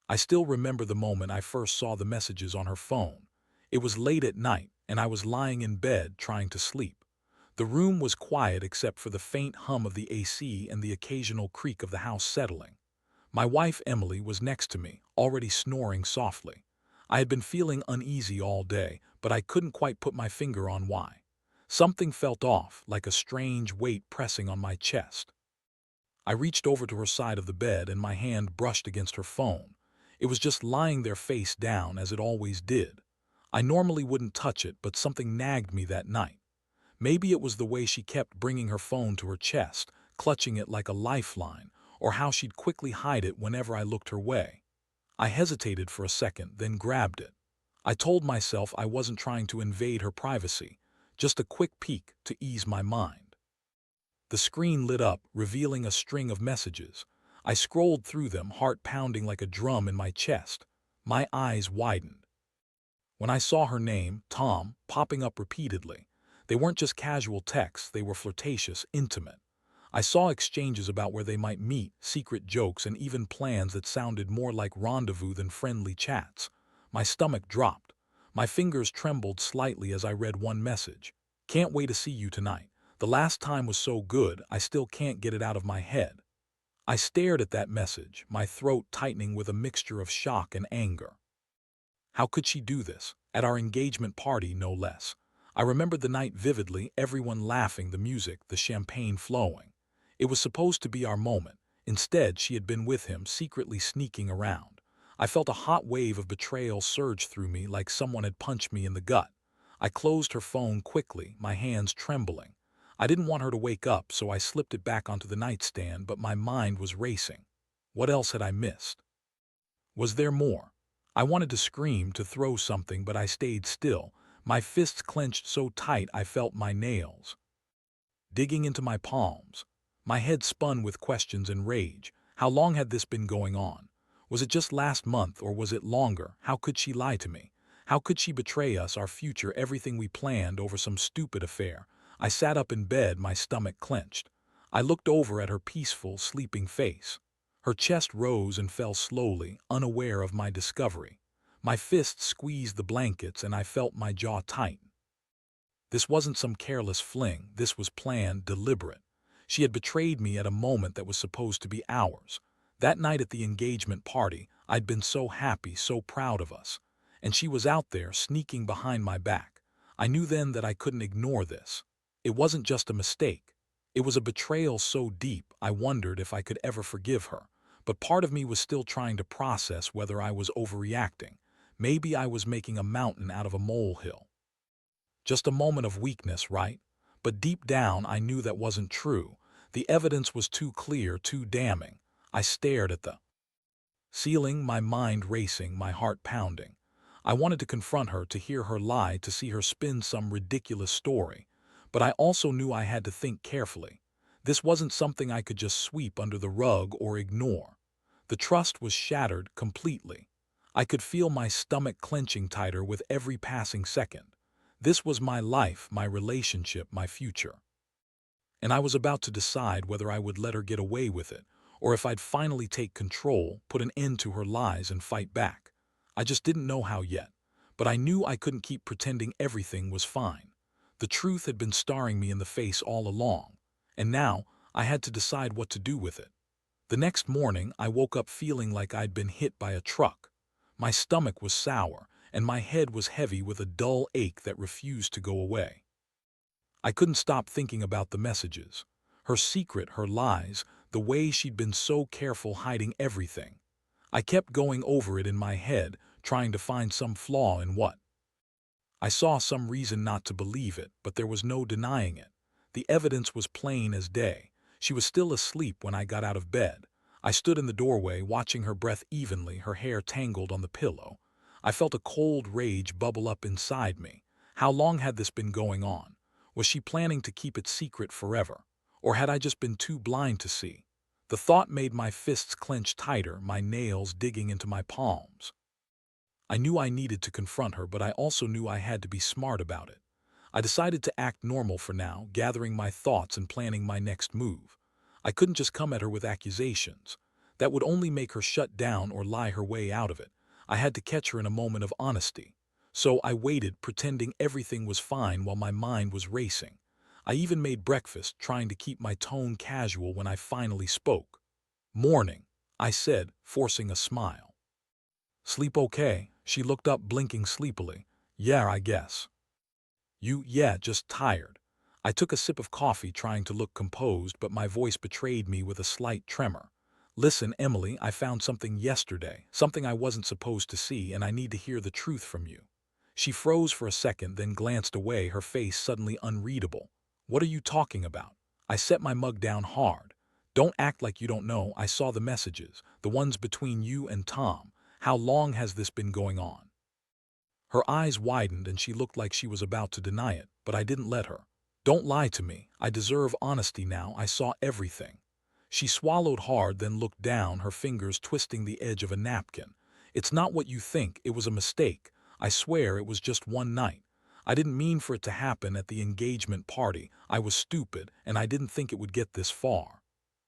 I still remember the moment I first saw the messages on her phone. It was late at night, and I was lying in bed trying to sleep. The room was quiet except for the faint hum of the AC and the occasional creak of the house settling. My wife Emily was next to me, already snoring softly. I had been feeling uneasy all day, but I couldn't quite put my finger on why. Something felt off, like a strange weight pressing on my chest. I reached over to her side of the bed and my hand brushed against her phone. It was just lying there face down as it always did. I normally wouldn't touch it, but something nagged me that night. Maybe it was the way she kept bringing her phone to her chest, clutching it like a lifeline, or how she'd quickly hide it whenever I looked her way. I hesitated for a second, then grabbed it. I told myself I wasn't trying to invade her privacy, just a quick peek to ease my mind. The screen lit up, revealing a string of messages. I scrolled through them, heart pounding like a drum in my chest. My eyes widened. When I saw her name, Tom, popping up repeatedly, they weren't just casual texts, they were flirtatious, intimate. I saw exchanges about where they might meet, secret jokes, and even plans that sounded more like rendezvous than friendly chats. My stomach dropped. My fingers trembled slightly as I read one message. "Can't wait to see you tonight. The last time was so good, I still can't get it out of my head." I stared at that message, my throat tightening with a mixture of shock and anger. How could she do this? At our engagement party, no less. I remembered the night vividly, everyone laughing, the music, the champagne flowing. It was supposed to be our moment. Instead, she had been with him, secretly sneaking around. I felt a hot wave of betrayal surge through me like someone had punched me in the gut. I closed her phone quickly, my hands trembling. I didn't want her to wake up, so I slipped it back onto the nightstand, but my mind was racing. What else had I missed? Was there more? I wanted to scream, to throw something, but I stayed still, my fists clenched so tight I felt my nails digging into my palms. My head spun with questions and rage. How long had this been going on? Was it just last month, or was it longer? How could she lie to me? How could she betray us, our future, everything we planned, over some stupid affair? I sat up in bed, my stomach clenched. I looked over at her peaceful, sleeping face. Her chest rose and fell slowly, unaware of my discovery. My fists squeezed the blankets and I felt my jaw tighten. This wasn't some careless fling, this was planned, deliberate. She had betrayed me at a moment that was supposed to be ours. That night at the engagement party, I'd been so happy, so proud of us. And she was out there, sneaking behind my back. I knew then that I couldn't ignore this. It wasn't just a mistake. It was a betrayal so deep, I wondered if I could ever forgive her. But part of me was still trying to process whether I was overreacting. Maybe I was making a mountain out of a molehill. Just a moment of weakness, right? But deep down, I knew that wasn't true. The evidence was too clear, too damning. I stared at the ceiling, my mind racing, my heart pounding. I wanted to confront her, to hear her lie, to see her spin some ridiculous story. But I also knew I had to think carefully. This wasn't something I could just sweep under the rug or ignore. The trust was shattered completely. I could feel my stomach clenching tighter with every passing second. This was my life, my relationship, my future. And I was about to decide whether I would let her get away with it, or if I'd finally take control, put an end to her lies, and fight back. I just didn't know how yet, but I knew I couldn't keep pretending everything was fine. The truth had been staring me in the face all along, and now I had to decide what to do with it. The next morning, I woke up feeling like I'd been hit by a truck. My stomach was sour, and my head was heavy with a dull ache that refused to go away. I couldn't stop thinking about the messages. Her secret, her lies, the way she'd been so careful hiding everything. I kept going over it in my head, trying to find some flaw in what. I saw some reason not to believe it, but there was no denying it. The evidence was plain as day. She was still asleep when I got out of bed. I stood in the doorway, watching her breath evenly, her hair tangled on the pillow. I felt a cold rage bubble up inside me. How long had this been going on? Was she planning to keep it secret forever? Or had I just been too blind to see? The thought made my fists clench tighter, my nails digging into my palms. I knew I needed to confront her, but I also knew I had to be smart about it. I decided to act normal for now, gathering my thoughts and planning my next move. I couldn't just come at her with accusations. That would only make her shut down or lie her way out of it. I had to catch her in a moment of honesty. So I waited, pretending everything was fine while my mind was racing. I even made breakfast, trying to keep my tone casual when I finally spoke. "Morning," I said, forcing a smile. "Sleep okay?" She looked up, blinking sleepily. "Yeah, I guess." Yeah, just tired." I took a sip of coffee, trying to look composed, but my voice betrayed me with a slight tremor. "Listen, Emily, I found something yesterday, something I wasn't supposed to see, and I need to hear the truth from you." She froze for a second, then glanced away, her face suddenly unreadable. "What are you talking about?" I set my mug down hard. "Don't act like you don't know. I saw the messages, the ones between you and Tom. How long has this been going on?" Her eyes widened and she looked like she was about to deny it, but I didn't let her. "Don't lie to me. I deserve honesty now. I saw everything." She swallowed hard, then looked down, her fingers twisting the edge of a napkin. "It's not what you think. It was a mistake. I swear it was just one night. I didn't mean for it to happen at the engagement party. I was stupid, and I didn't think it would get this far."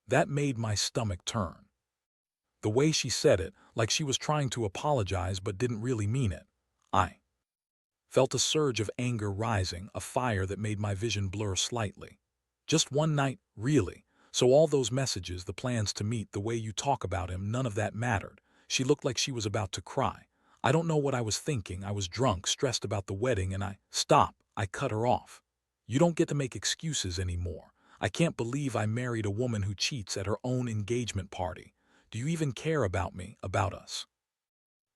That made my stomach turn. The way she said it, like she was trying to apologize but didn't really mean it. I felt a surge of anger rising, a fire that made my vision blur slightly. "Just one night, really? So all those messages, the plans to meet, the way you talk about him, none of that mattered?" She looked like she was about to cry. "I don't know what I was thinking. I was drunk, stressed about the wedding, and Stop," I cut her off. "You don't get to make excuses anymore. I can't believe I married a woman who cheats at her own engagement party. Do you even care about me, about us?"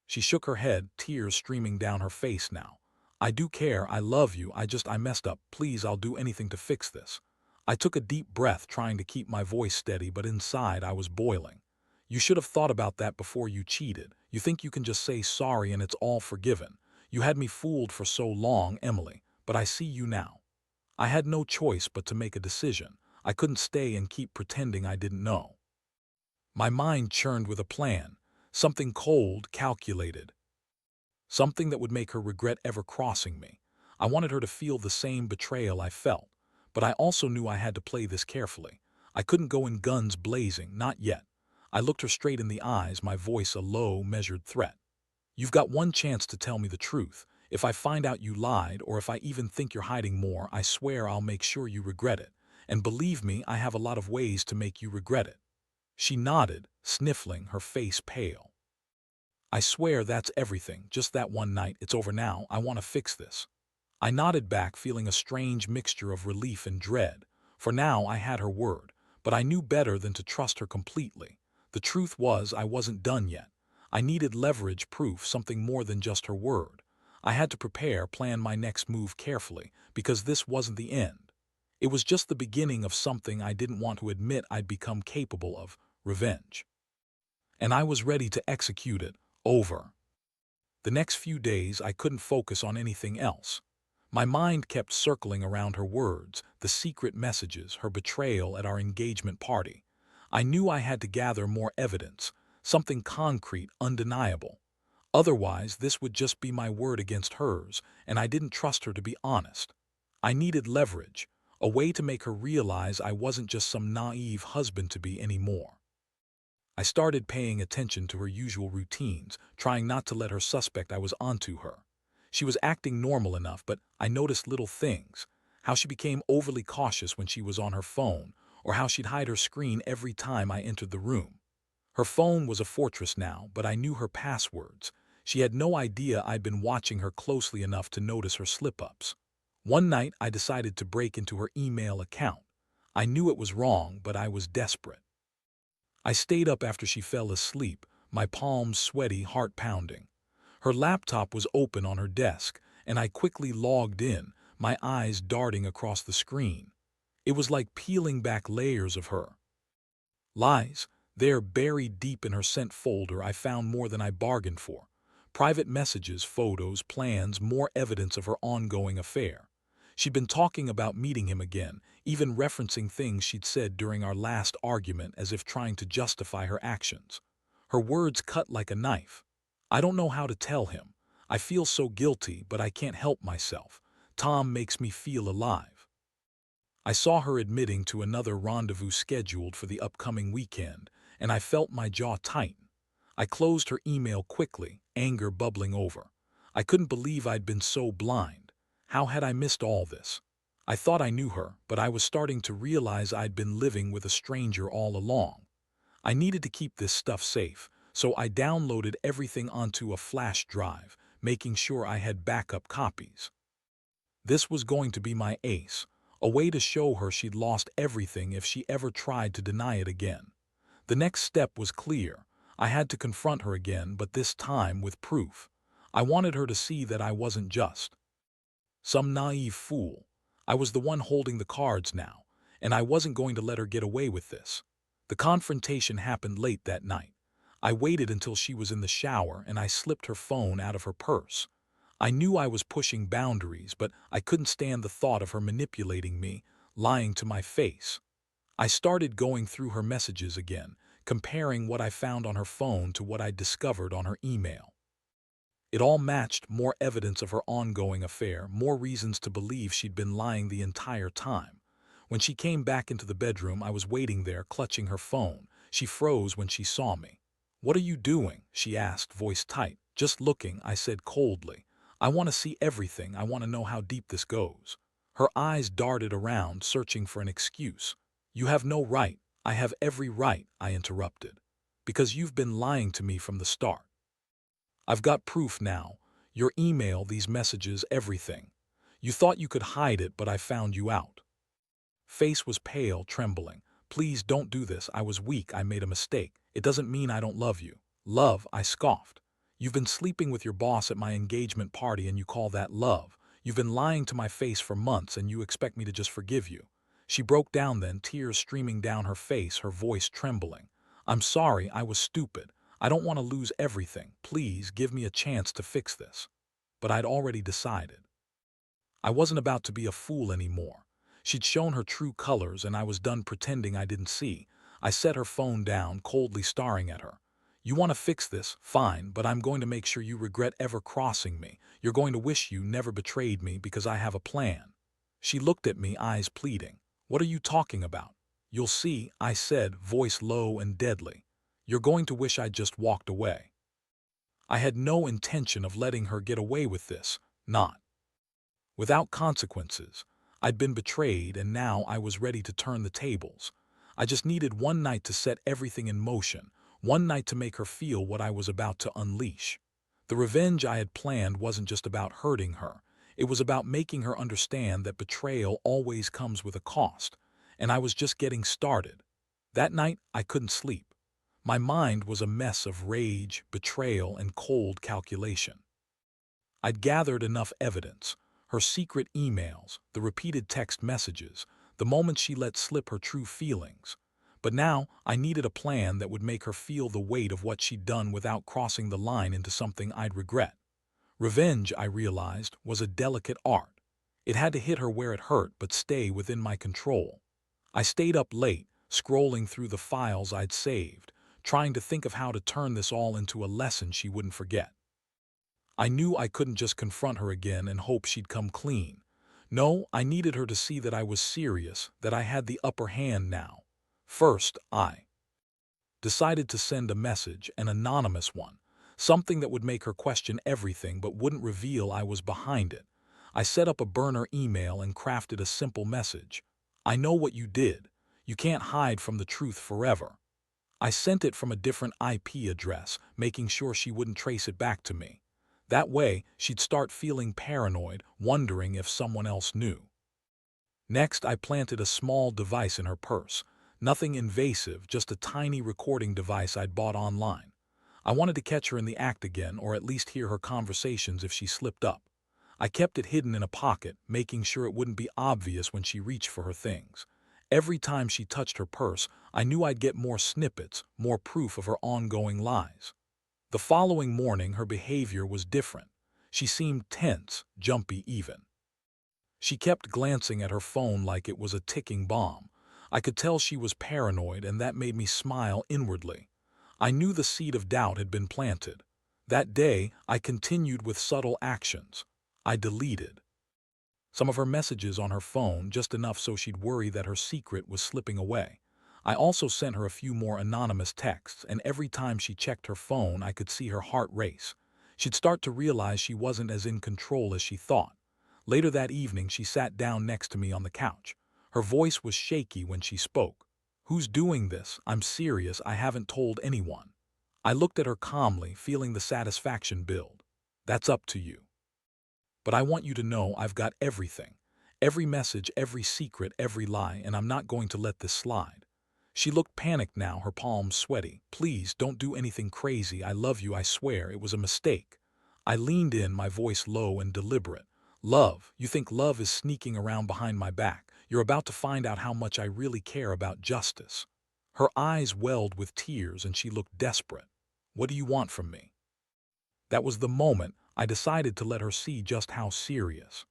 She shook her head, tears streaming down her face now. "I do care, I love you, I messed up. Please, I'll do anything to fix this." I took a deep breath, trying to keep my voice steady, but inside I was boiling. "You should have thought about that before you cheated. You think you can just say sorry and it's all forgiven. You had me fooled for so long, Emily, but I see you now. I had no choice but to make a decision. I couldn't stay and keep pretending I didn't know." My mind churned with a plan, something cold, calculated. Something that would make her regret ever crossing me. I wanted her to feel the same betrayal I felt, but I also knew I had to play this carefully. I couldn't go in guns blazing, not yet. I looked her straight in the eyes, my voice a low, measured threat. "You've got one chance to tell me the truth. If I find out you lied, or if I even think you're hiding more, I swear I'll make sure you regret it. And believe me, I have a lot of ways to make you regret it." She nodded, sniffling, her face pale. "I swear that's everything, just that one night. It's over now. I want to fix this." I nodded back, feeling a strange mixture of relief and dread. For now I had her word, but I knew better than to trust her completely. The truth was, I wasn't done yet. I needed leverage, proof, something more than just her word. I had to prepare, plan my next move carefully, because this wasn't the end. It was just the beginning of something I didn't want to admit I'd become capable of: revenge. And I was ready to execute it. Over. The next few days I couldn't focus on anything else. My mind kept circling around her words, the secret messages, her betrayal at our engagement party. I knew I had to gather more evidence, something concrete, undeniable. Otherwise, this would just be my word against hers, and I didn't trust her to be honest. I needed leverage, a way to make her realize I wasn't just some naive husband-to-be anymore. I started paying attention to her usual routines, trying not to let her suspect I was onto her. She was acting normal enough, but I noticed little things. How she became overly cautious when she was on her phone, or how she'd hide her screen every time I entered the room. Her phone was a fortress now, but I knew her passwords. She had no idea I'd been watching her closely enough to notice her slip-ups. One night, I decided to break into her email account. I knew it was wrong, but I was desperate. I stayed up after she fell asleep, my palms sweaty, heart pounding. Her laptop was open on her desk, and I quickly logged in, my eyes darting across the screen. It was like peeling back layers of her lies. There, buried deep in her sent folder, I found more than I bargained for. Private messages, photos, plans, more evidence of her ongoing affair. She'd been talking about meeting him again, even referencing things she'd said during our last argument as if trying to justify her actions. Her words cut like a knife. "I don't know how to tell him. I feel so guilty, but I can't help myself. Tom makes me feel alive." I saw her admitting to another rendezvous scheduled for the upcoming weekend, and I felt my jaw tighten. I closed her email quickly, anger bubbling over. I couldn't believe I'd been so blind. How had I missed all this? I thought I knew her, but I was starting to realize I'd been living with a stranger all along. I needed to keep this stuff safe, so I downloaded everything onto a flash drive, making sure I had backup copies. This was going to be my ace, a way to show her she'd lost everything if she ever tried to deny it again. The next step was clear. I had to confront her again, but this time with proof. I wanted her to see that I wasn't just some naive fool. I was the one holding the cards now, and I wasn't going to let her get away with this. The confrontation happened late that night. I waited until she was in the shower and I slipped her phone out of her purse. I knew I was pushing boundaries, but I couldn't stand the thought of her manipulating me, lying to my face. I started going through her messages again, comparing what I found on her phone to what I'd discovered on her email. It all matched: more evidence of her ongoing affair, more reasons to believe she'd been lying the entire time. When she came back into the bedroom, I was waiting there, clutching her phone. She froze when she saw me. "What are you doing?" she asked, voice tight. "Just looking," I said coldly. "I want to see everything. I want to know how deep this goes." Her eyes darted around, searching for an excuse. "You have no right." "I have every right," I interrupted. "Because you've been lying to me from the start. I've got proof now. Your email, these messages, everything. You thought you could hide it, but I found you out." Face was pale, trembling. "Please don't do this. I was weak. I made a mistake. It doesn't mean I don't love you." "Love?" I scoffed. "You've been sleeping with your boss at my engagement party and you call that love? You've been lying to my face for months and you expect me to just forgive you?" She broke down then, tears streaming down her face, her voice trembling. "I'm sorry. I was stupid. I don't want to lose everything. Please give me a chance to fix this." But I'd already decided. I wasn't about to be a fool anymore. She'd shown her true colors and I was done pretending I didn't see. I set her phone down, coldly staring at her. "You want to fix this? Fine, but I'm going to make sure you regret ever crossing me. You're going to wish you never betrayed me because I have a plan." She looked at me, eyes pleading. "What are you talking about?" "You'll see," I said, voice low and deadly. "You're going to wish I'd just walked away." I had no intention of letting her get away with this, not without consequences. I'd been betrayed and now I was ready to turn the tables. I just needed one night to set everything in motion, one night to make her feel what I was about to unleash. The revenge I had planned wasn't just about hurting her. It was about making her understand that betrayal always comes with a cost, and I was just getting started. That night, I couldn't sleep. My mind was a mess of rage, betrayal, and cold calculation. I'd gathered enough evidence: her secret emails, the repeated text messages, the moments she let slip her true feelings. But now I needed a plan that would make her feel the weight of what she'd done without crossing the line into something I'd regret. Revenge, I realized, was a delicate art. It had to hit her where it hurt but stay within my control. I stayed up late, scrolling through the files I'd saved, trying to think of how to turn this all into a lesson she wouldn't forget. I knew I couldn't just confront her again and hope she'd come clean. No, I needed her to see that I was serious, that I had the upper hand now. First, I decided to send a message, an anonymous one, something that would make her question everything but wouldn't reveal I was behind it. I set up a burner email and crafted a simple message. "I know what you did. You can't hide from the truth forever." I sent it from a different IP address, making sure she wouldn't trace it back to me. That way, she'd start feeling paranoid, wondering if someone else knew. Next, I planted a small device in her purse. Nothing invasive, just a tiny recording device I'd bought online. I wanted to catch her in the act again, or at least hear her conversations if she slipped up. I kept it hidden in a pocket, making sure it wouldn't be obvious when she reached for her things. Every time she touched her purse, I knew I'd get more snippets, more proof of her ongoing lies. The following morning, her behavior was different. She seemed tense, jumpy even. She kept glancing at her phone like it was a ticking bomb. I could tell she was paranoid, and that made me smile inwardly. I knew the seed of doubt had been planted. That day, I continued with subtle actions. I deleted some of her messages on her phone, just enough so she'd worry that her secret was slipping away. I also sent her a few more anonymous texts, and every time she checked her phone, I could see her heart race. She'd start to realize she wasn't as in control as she thought. Later that evening, she sat down next to me on the couch. Her voice was shaky when she spoke. "Who's doing this? I'm serious, I haven't told anyone." I looked at her calmly, feeling the satisfaction build. "That's up to you. But I want you to know I've got everything. Every message, every secret, every lie, and I'm not going to let this slide." She looked panicked now, her palms sweaty. "Please, don't do anything crazy. I love you, I swear. It was a mistake." I leaned in, my voice low and deliberate. "Love? You think love is sneaking around behind my back? You're about to find out how much I really care about justice." Her eyes welled with tears and she looked desperate. "What do you want from me?" That was the moment I decided to let her see just how serious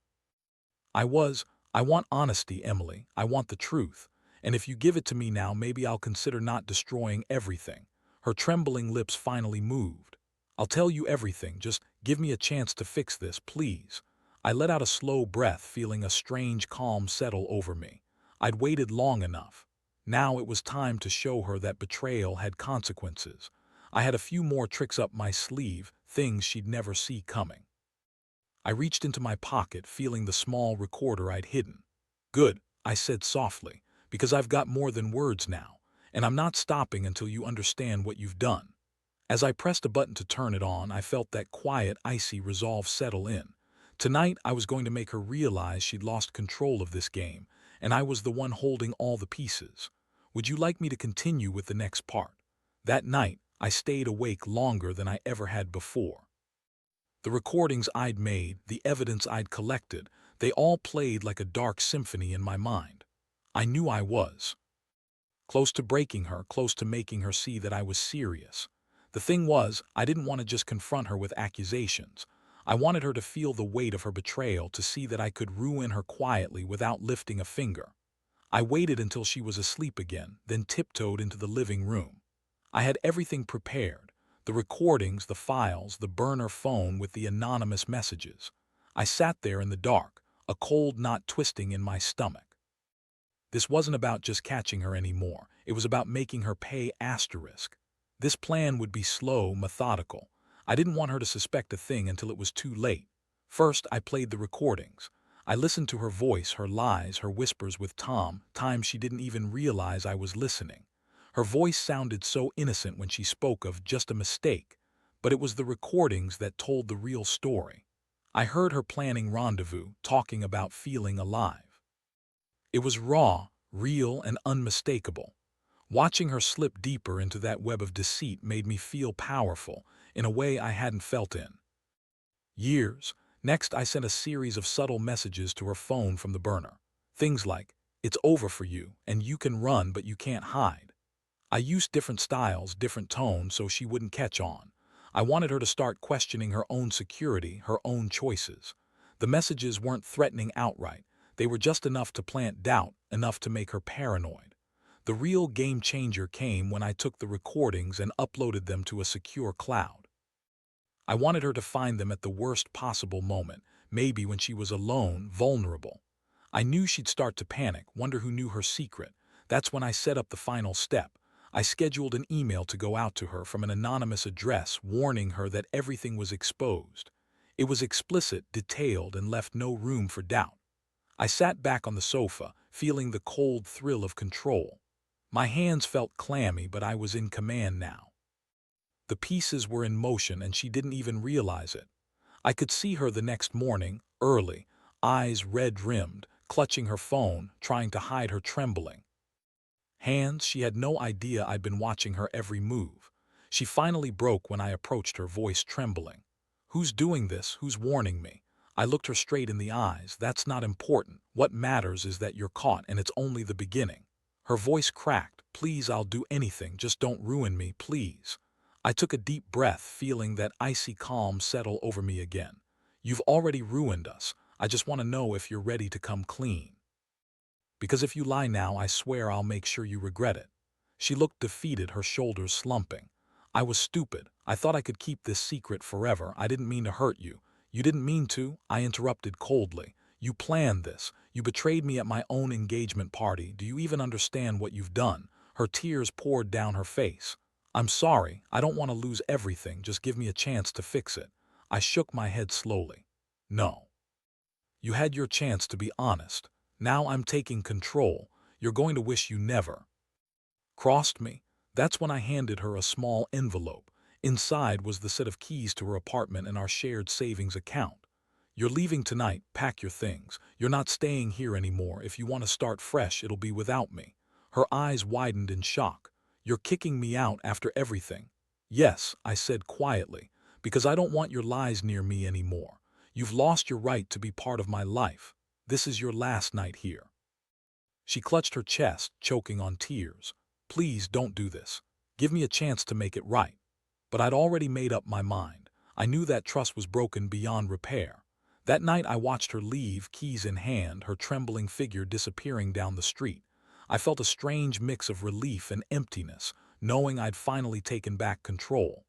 I was. "I want honesty, Emily. I want the truth. And if you give it to me now, maybe I'll consider not destroying everything." Her trembling lips finally moved. "I'll tell you everything. Just give me a chance to fix this, please." I let out a slow breath, feeling a strange calm settle over me. I'd waited long enough. Now it was time to show her that betrayal had consequences. I had a few more tricks up my sleeve, things she'd never see coming. I reached into my pocket, feeling the small recorder I'd hidden. "Good," I said softly, "because I've got more than words now, and I'm not stopping until you understand what you've done." As I pressed a button to turn it on, I felt that quiet, icy resolve settle in. Tonight, I was going to make her realize she'd lost control of this game, and I was the one holding all the pieces. "Would you like me to continue with the next part?" That night, I stayed awake longer than I ever had before. The recordings I'd made, the evidence I'd collected, they all played like a dark symphony in my mind. I knew I was close to breaking her, close to making her see that I was serious. The thing was, I didn't want to just confront her with accusations. I wanted her to feel the weight of her betrayal, to see that I could ruin her quietly without lifting a finger. I waited until she was asleep again, then tiptoed into the living room. I had everything prepared: the recordings, the files, the burner phone with the anonymous messages. I sat there in the dark, a cold knot twisting in my stomach. This wasn't about just catching her anymore. It was about making her pay asterisk. This plan would be slow, methodical. I didn't want her to suspect a thing until it was too late. First, I played the recordings. I listened to her voice, her lies, her whispers with Tom, times she didn't even realize I was listening. Her voice sounded so innocent when she spoke of just a mistake, but it was the recordings that told the real story. I heard her planning rendezvous, talking about feeling alive. It was raw, real, and unmistakable. Watching her slip deeper into that web of deceit made me feel powerful, in a way I hadn't felt in years. Next, I sent a series of subtle messages to her phone from the burner. Things like, "It's over for you, and you can run, but you can't hide." I used different styles, different tones, so she wouldn't catch on. I wanted her to start questioning her own security, her own choices. The messages weren't threatening outright. They were just enough to plant doubt, enough to make her paranoid. The real game changer came when I took the recordings and uploaded them to a secure cloud. I wanted her to find them at the worst possible moment, maybe when she was alone, vulnerable. I knew she'd start to panic, wonder who knew her secret. That's when I set up the final step. I scheduled an email to go out to her from an anonymous address, warning her that everything was exposed. It was explicit, detailed, and left no room for doubt. I sat back on the sofa, feeling the cold thrill of control. My hands felt clammy, but I was in command now. The pieces were in motion and she didn't even realize it. I could see her the next morning, early, eyes red-rimmed, clutching her phone, trying to hide her trembling hands. She had no idea I'd been watching her every move. She finally broke when I approached her, voice trembling. "Who's doing this? Who's warning me?" I looked her straight in the eyes. "That's not important. What matters is that you're caught, and it's only the beginning." Her voice cracked. "Please, I'll do anything. Just don't ruin me, please." I took a deep breath, feeling that icy calm settle over me again. "You've already ruined us. I just want to know if you're ready to come clean. Because if you lie now, I swear I'll make sure you regret it." She looked defeated, her shoulders slumping. "I was stupid. I thought I could keep this secret forever. I didn't mean to hurt you." "You didn't mean to," I interrupted coldly. "You planned this. You betrayed me at my own engagement party. Do you even understand what you've done?" Her tears poured down her face. "I'm sorry, I don't want to lose everything, just give me a chance to fix it." I shook my head slowly. "No. You had your chance to be honest. Now I'm taking control. You're going to wish you never crossed me." That's when I handed her a small envelope. Inside was the set of keys to her apartment and our shared savings account. "You're leaving tonight, pack your things. You're not staying here anymore. If you want to start fresh, it'll be without me." Her eyes widened in shock. "You're kicking me out after everything?" "Yes," I said quietly, "because I don't want your lies near me anymore. You've lost your right to be part of my life. This is your last night here." She clutched her chest, choking on tears. "Please don't do this. Give me a chance to make it right." But I'd already made up my mind. I knew that trust was broken beyond repair. That night I watched her leave, keys in hand, her trembling figure disappearing down the street. I felt a strange mix of relief and emptiness, knowing I'd finally taken back control.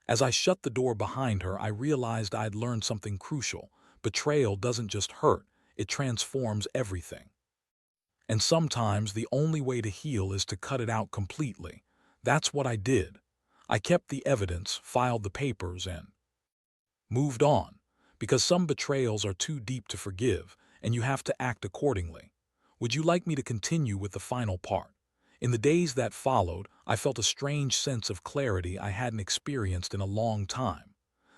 As I shut the door behind her, I realized I'd learned something crucial. Betrayal doesn't just hurt, it transforms everything. And sometimes the only way to heal is to cut it out completely. That's what I did. I kept the evidence, filed the papers, and moved on. Because some betrayals are too deep to forgive, and you have to act accordingly. Would you like me to continue with the final part? In the days that followed, I felt a strange sense of clarity I hadn't experienced in a long time.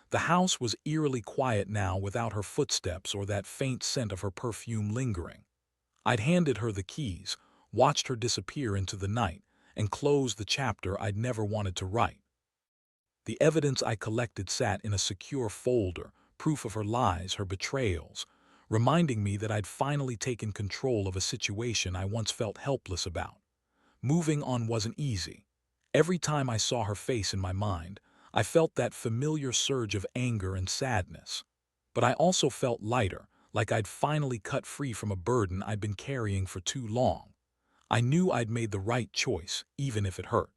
The house was eerily quiet now without her footsteps or that faint scent of her perfume lingering. I'd handed her the keys, watched her disappear into the night, and closed the chapter I'd never wanted to write. The evidence I collected sat in a secure folder, proof of her lies, her betrayals, reminding me that I'd finally taken control of a situation I once felt helpless about. Moving on wasn't easy. Every time I saw her face in my mind, I felt that familiar surge of anger and sadness. But I also felt lighter, like I'd finally cut free from a burden I'd been carrying for too long. I knew I'd made the right choice, even if it hurt.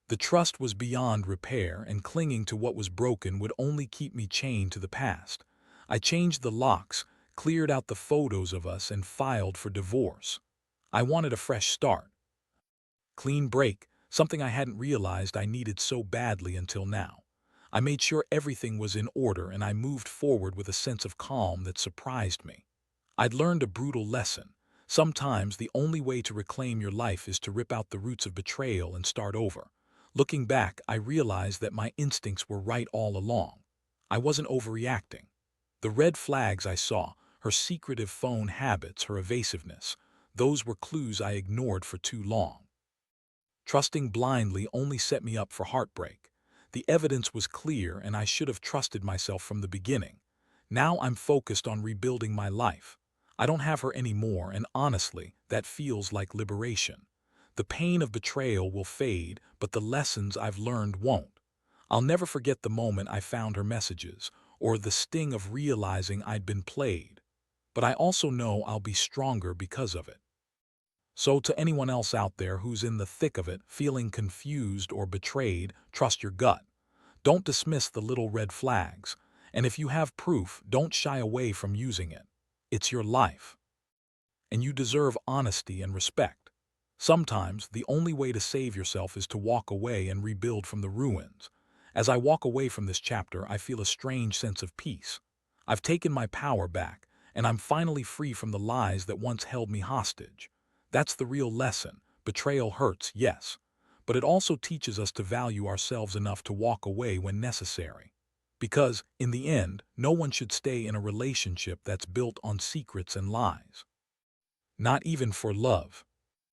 The trust was beyond repair, and clinging to what was broken would only keep me chained to the past. I changed the locks, cleared out the photos of us, and filed for divorce. I wanted a fresh start. Clean break, something I hadn't realized I needed so badly until now. I made sure everything was in order, and I moved forward with a sense of calm that surprised me. I'd learned a brutal lesson. Sometimes the only way to reclaim your life is to rip out the roots of betrayal and start over. Looking back, I realized that my instincts were right all along. I wasn't overreacting. The red flags I saw, her secretive phone habits, her evasiveness, those were clues I ignored for too long. Trusting blindly only set me up for heartbreak. The evidence was clear, and I should have trusted myself from the beginning. Now I'm focused on rebuilding my life. I don't have her anymore, and honestly, that feels like liberation. The pain of betrayal will fade, but the lessons I've learned won't. I'll never forget the moment I found her messages, or the sting of realizing I'd been played. But I also know I'll be stronger because of it. So to anyone else out there who's in the thick of it, feeling confused or betrayed, trust your gut. Don't dismiss the little red flags. And if you have proof, don't shy away from using it. It's your life. And you deserve honesty and respect. Sometimes the only way to save yourself is to walk away and rebuild from the ruins. As I walk away from this chapter, I feel a strange sense of peace. I've taken my power back, and I'm finally free from the lies that once held me hostage. That's the real lesson. Betrayal hurts, yes, but it also teaches us to value ourselves enough to walk away when necessary. Because, in the end, no one should stay in a relationship that's built on secrets and lies. Not even for love.